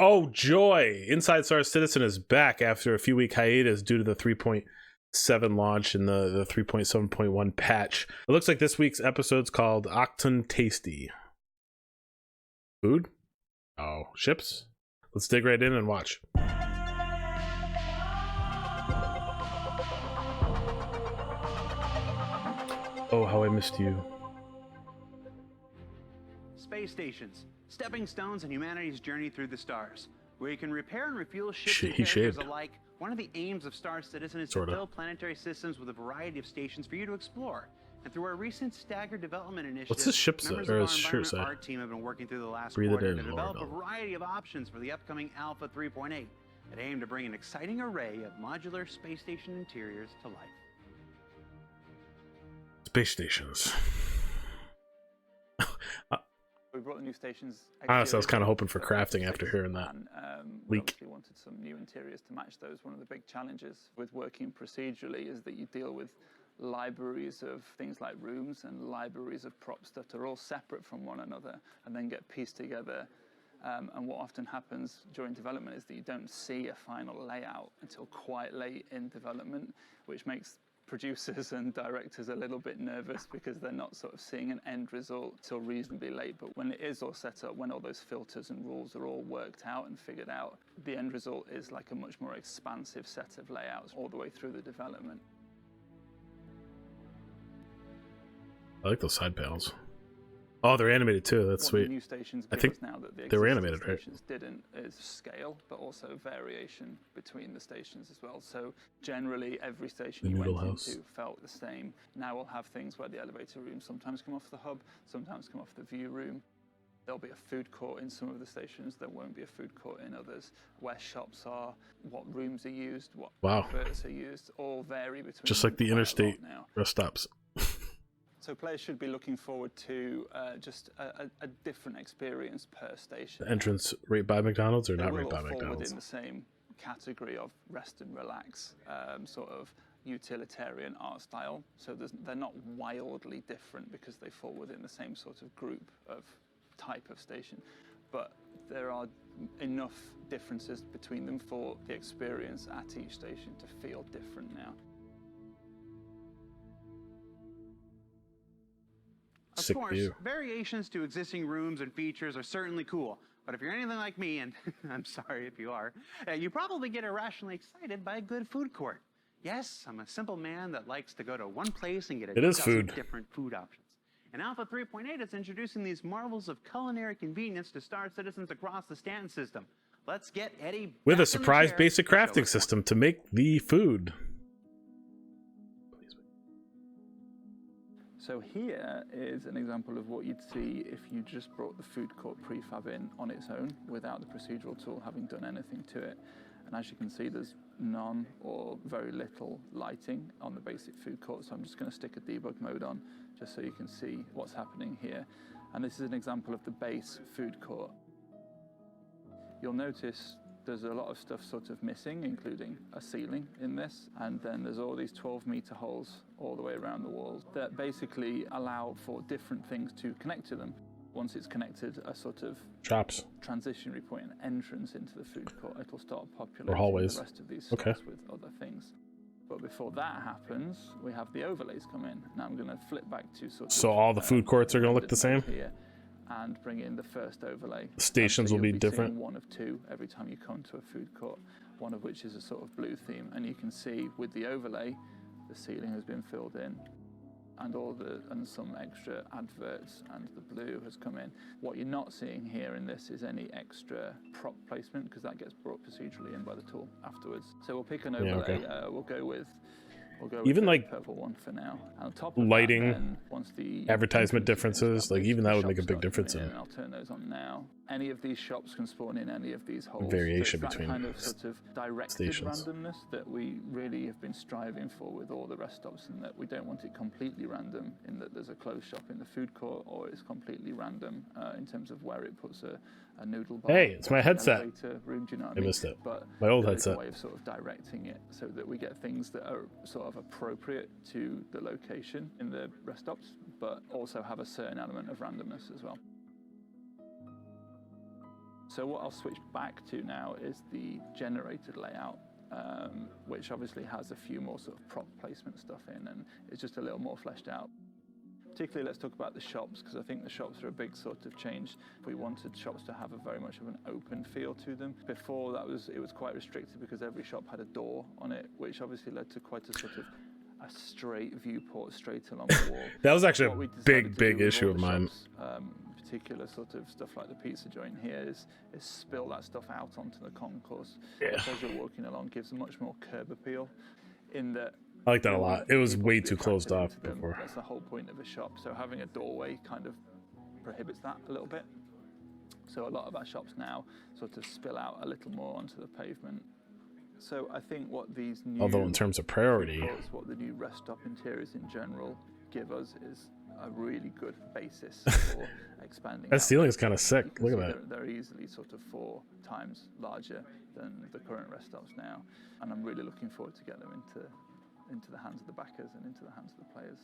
Oh, joy! Inside Star Citizen is back after a few week hiatus due to the 3.7 launch and the 3.7.1 patch. It looks like this week's episode's called Achtung Tasty. Food? Oh, ships? Let's dig right in and watch. Oh, how I missed you. Space stations, stepping stones in humanity's journey through the stars, where you can repair and refuel ships and carriers alike. One of the aims of Star Citizen is to build planetary systems with a variety of stations for you to explore. And through our recent staggered development initiative, what's this ship members or of our his shirt environment say? art team have been working through the last Breathe quarter it to in, develop Lord. a variety of options for the upcoming Alpha 3.8 that aim to bring an exciting array of modular space station interiors to life. Space stations. We brought the new stations. Honestly, I was kind of hoping for crafting after hearing that We leak. obviously wanted some new interiors to match those. One of the big challenges with working procedurally is that you deal with libraries of things like rooms and libraries of props that are all separate from one another and then get pieced together. And what often happens during development is that you don't see a final layout until quite late in development, which makes producers and directors a little bit nervous because they're not sort of seeing an end result till reasonably late. But when it is all set up, when all those filters and rules are all worked out and figured out, the end result is like a much more expansive set of layouts all the way through the development. I like those side panels. Oh, they're animated too. That's What sweet. the new stations I give think us now that the they were existing animated, right? stations didn't is scale, but also variation between the stations as well. So generally, every station The you noodle went house. into felt the same. Now we'll have things where the elevator rooms sometimes come off the hub, sometimes come off the view room. There'll be a food court in some of the stations. There won't be a food court in others. Where shops are, what rooms are used, what adverts are used, all vary between. Just like the quite a lot interstate now. rest stops. So players should be looking forward to just a different experience per station. The entrance right by McDonald's or They not will right by all fall McDonald's? within the same category of rest and relax, sort of utilitarian art style. So they're not wildly different because they fall within the same sort of group of type of station. But there are enough differences between them for the experience at each station to feel different now. Of course, variations to existing rooms and features are certainly cool. But if you're anything like me, and I'm sorry if you are, you probably get irrationally excited by a good food court. Yes, I'm a simple man that likes to go to one place and get a dozen different food options. And Alpha 3.8 is introducing these marvels of culinary convenience to Star Citizens across the stand system. Let's get Eddie with a surprise basic crafting system to make the food. So here is an example of what you'd see if you just brought the food court prefab in on its own without the procedural tool having done anything to it. And as you can see, there's none or very little lighting on the basic food court. So I'm just going to stick a debug mode on just so you can see what's happening here. And this is an example of the base food court. You'll notice there's a lot of stuff sort of missing, including a ceiling in this. And then there's all these 12-meter holes all the way around the walls that basically allow for different things to connect to them. Once it's connected, a sort of transitionary point, an entrance into the food court, it'll start populating the rest of these slots with other things. But before that happens, we have the overlays come in. Now I'm going to flip back to sort of... So all the food courts are going to look the same? Here, and bring in the first overlay. The stations will be different. One of two every time you come to a food court, one of which is a sort of blue theme. And you can see with the overlay, the ceiling has been filled in and some extra adverts, and the blue has come in. What you're not seeing here in this is any extra prop placement because that gets brought procedurally in by the tool afterwards. So we'll pick an overlay. We'll go with even like purple one for now. And on top of lighting, that, then, once the advertisement differences, like even that would make a big difference in. I'll turn those on now. Any of these shops can spawn in any of these holes. Variation so it's that between kind of sort of directed stations. randomness that we really have been striving for with all the rest stops, and that we don't want it completely random in that there's a closed shop in the food court, or it's completely random in terms of where it puts a noodle bar. Hey, it's my headset. Room, do you know what I mean? missed it. But my old there is headset. a way of sort of directing it so that we get things that are sort of appropriate to the location in the rest stops, but also have a certain element of randomness as well. So what I'll switch back to now is the generated layout, which obviously has a few more sort of prop placement stuff in, and it's just a little more fleshed out. Particularly, let's talk about the shops, because I think the shops are a big sort of change. We wanted shops to have a very much of an open feel to them. Before it was quite restricted because every shop had a door on it, which obviously led to quite a sort of a straight viewport straight along the wall. That was actually a big issue of mine. Shops, particular sort of stuff like the pizza joint here is spill that stuff out onto the concourse. Yeah. Which, as you're walking along, gives a much more curb appeal. In that, I like that a lot. It was way too closed off before. That's the whole point of a shop. So having a doorway kind of prohibits that a little bit. So a lot of our shops now sort of spill out a little more onto the pavement. So I think what these new, although in terms of priority, what the new rest stop interiors in general give us is a really good basis for expanding. That ceiling is kind of sick. Look at that. They're easily sort of 4 times larger than the current rest stops now, and I'm really looking forward to get them into the hands of the backers and into the hands of the players.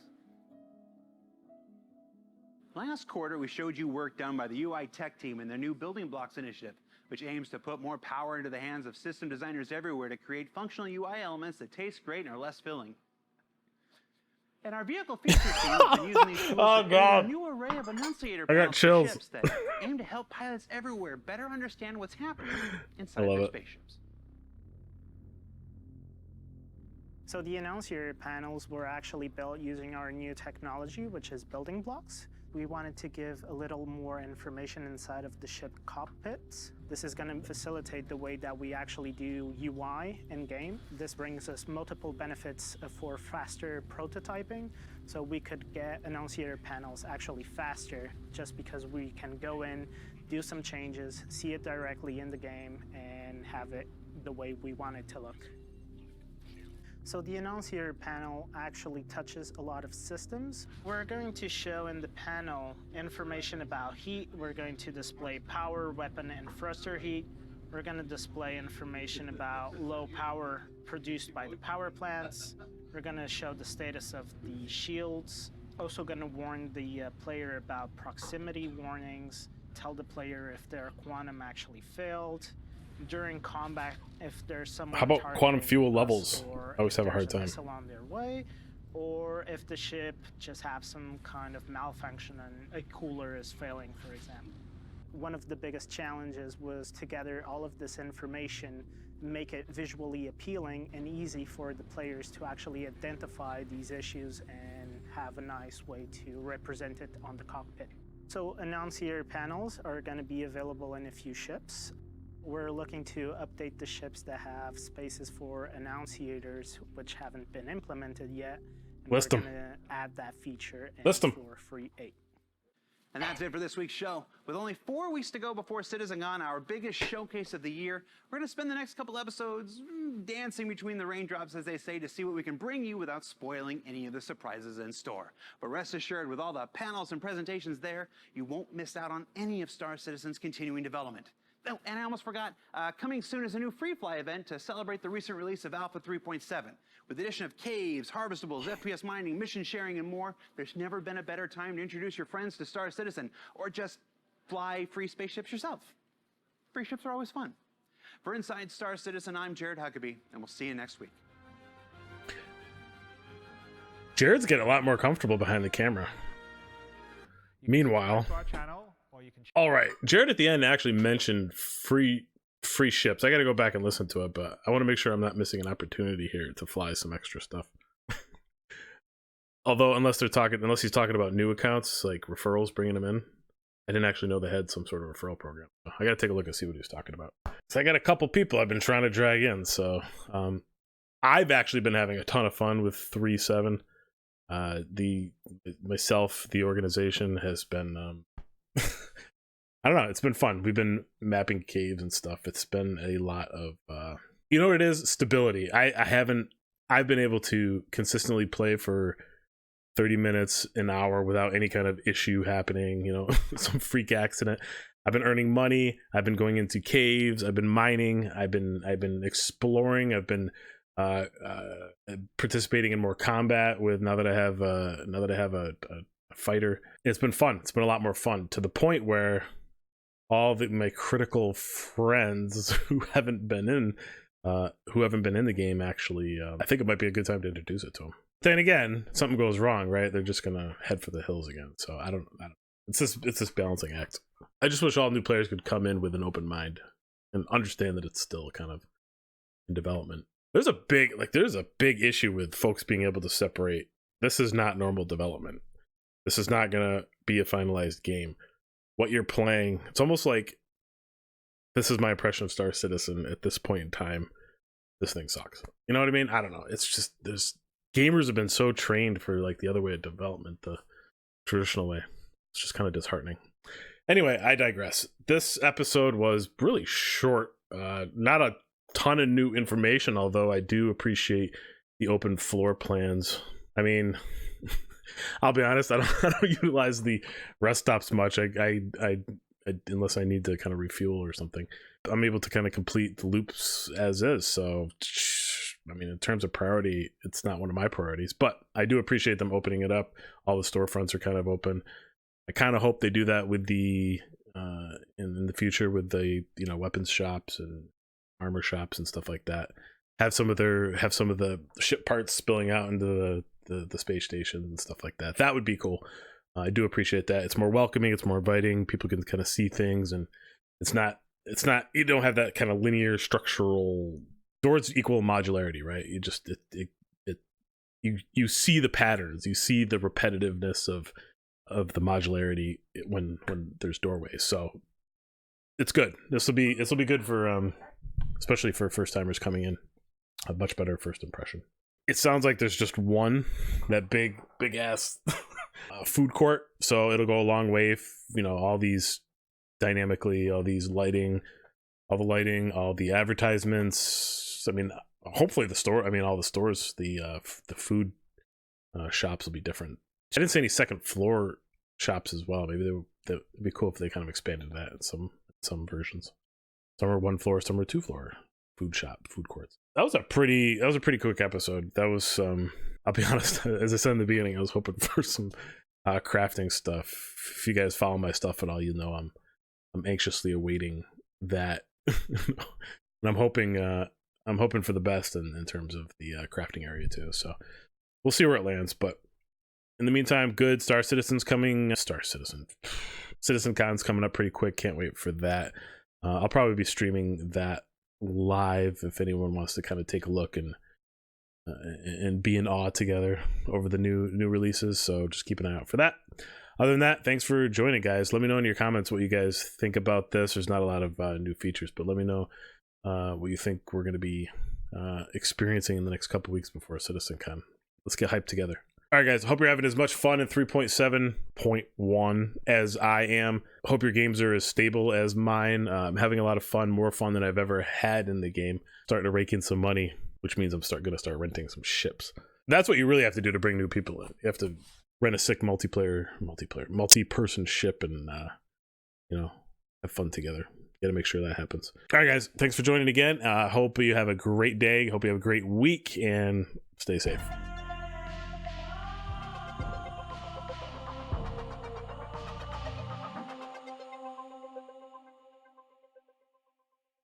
Last quarter, we showed you work done by the UI tech team in their new Building Blocks initiative, which aims to put more power into the hands of system designers everywhere to create functional UI elements that taste great and are less filling. And our vehicle features team has been using these tools to create a new array of enunciator panels for ships that aim to help pilots everywhere better understand what's happening inside their spaceships. So the annunciator panels were actually built using our new technology, which is Building Blocks. We wanted to give a little more information inside of the ship cockpits. This is going to facilitate the way that we actually do UI in game. This brings us multiple benefits for faster prototyping. So we could get annunciator panels actually faster just because we can go in, do some changes, see it directly in the game, and have it the way we want it to look. So the annunciator panel actually touches a lot of systems. We're going to show in the panel information about heat. We're going to display power, weapon, and thruster heat. We're going to display information about low power produced by the power plants. We're going to show the status of the shields. Also going to warn the player about proximity warnings, tell the player if their quantum actually failed. During combat, if there's someone. How about quantum fuel levels? I always have a hard time. Missile on their way, or if the ship just has some kind of malfunction and a cooler is failing, for example. One of the biggest challenges was to gather all of this information, make it visually appealing and easy for the players to actually identify these issues and have a nice way to represent it on the cockpit. So annunciator panels are going to be available in a few ships. We're looking to update the ships that have spaces for annunciators, which haven't been implemented yet. And List them. We're going to add that feature in List them. for free 8. And that's it for this week's show. With only 4 weeks to go before CitizenCon, our biggest showcase of the year, we're going to spend the next couple episodes dancing between the raindrops, as they say, to see what we can bring you without spoiling any of the surprises in store. But rest assured, with all the panels and presentations there, you won't miss out on any of Star Citizen's continuing development. Oh, and I almost forgot, coming soon is a new free fly event to celebrate the recent release of Alpha 3.7. With the addition of caves, harvestables, FPS mining, mission sharing, and more, there's never been a better time to introduce your friends to Star Citizen, or just fly free spaceships yourself. Free ships are always fun. For Inside Star Citizen, I'm Jared Huckabee, and we'll see you next week. Jared's getting a lot more comfortable behind the camera. Meanwhile, all right, Jared at the end actually mentioned free ships. I got to go back and listen to it, but I want to make sure I'm not missing an opportunity here to fly some extra stuff. Although, unless he's talking about new accounts, like referrals, bringing them in. I didn't actually know they had some sort of referral program. I got to take a look and see what he was talking about. So I got a couple people I've been trying to drag in. So I've actually been having a ton of fun with 3.7. The organization has been I don't know, it's been fun. We've been mapping caves and stuff. It's been a lot of you know what it is? Stability. I've been able to consistently play for 30 minutes, an hour without any kind of issue happening, you know, some freak accident. I've been earning money, I've been going into caves, I've been mining, I've been exploring, I've been participating in more combat with now that I have a fighter. It's been fun. It's been a lot more fun, to the point where my critical friends who haven't been in the game actually. I think it might be a good time to introduce it to them. Then again, something goes wrong, right? They're just gonna head for the hills again. So I don't. It's this balancing act. I just wish all new players could come in with an open mind and understand that it's still kind of in development. There's a big issue with folks being able to separate. This is not normal development. This is not gonna be a finalized game. What you're playing, it's almost like, this is my impression of Star Citizen at this point in time. This thing sucks. You know what I mean? I don't know. It's just, gamers have been so trained for like the other way of development, the traditional way. It's just kind of disheartening. Anyway, I digress. This episode was really short. Not a ton of new information, although I do appreciate the open floor plans. I mean, I'll be honest, I don't utilize the rest stops much. I unless I need to kind of refuel or something. I'm able to kind of complete the loops as is. So, I mean, in terms of priority, it's not one of my priorities, but I do appreciate them opening it up. All the storefronts are kind of open. I kind of hope they do that with the in the future with the, you know, weapons shops and armor shops and stuff like that. Have some of the ship parts spilling out into the space station and stuff like that. That would be cool. I do appreciate that. It's more welcoming, it's more inviting. People can kind of see things, and it's not you don't have that kind of linear structural doors equal modularity, right? You just you see the patterns, you see the repetitiveness of the modularity when there's doorways. So it's good. This will be good for especially for first timers coming in. A much better first impression. It sounds like there's just one, that big ass food court, so it'll go a long way if, you know, all these dynamically, all these lighting, all the advertisements. I mean, hopefully all the stores, the food shops will be different. I didn't see any second floor shops as well. Maybe that'd be cool if they kind of expanded that in some versions. Some are one floor, some are two floor food courts. That was a pretty quick episode. That was I'll be honest, as I said in the beginning, I was hoping for some crafting stuff. If you guys follow my stuff at all, you know I'm anxiously awaiting that. And I'm hoping for the best in terms of the crafting area too. So we'll see where it lands, but in the meantime, good. CitizenCon's coming up pretty quick. Can't wait for that. I'll probably be streaming that live if anyone wants to kind of take a look and be in awe together over the new releases. So just keep an eye out for that. Other than that, thanks for joining, guys. Let me know in your comments what you guys think about this. There's not a lot of new features, but let me know what you think we're going to be experiencing in the next couple weeks before CitizenCon. Let's get hyped together. All right, guys, I hope you're having as much fun in 3.7.1 as I am. Hope your games are as stable as mine. I'm having a lot of fun, more fun than I've ever had in the game. Starting to rake in some money, which means I'm going to start renting some ships. That's what you really have to do to bring new people in. You have to rent a sick multi-person ship and, you know, have fun together. You got to make sure that happens. All right, guys, thanks for joining again. Hope you have a great day. Hope you have a great week, and stay safe.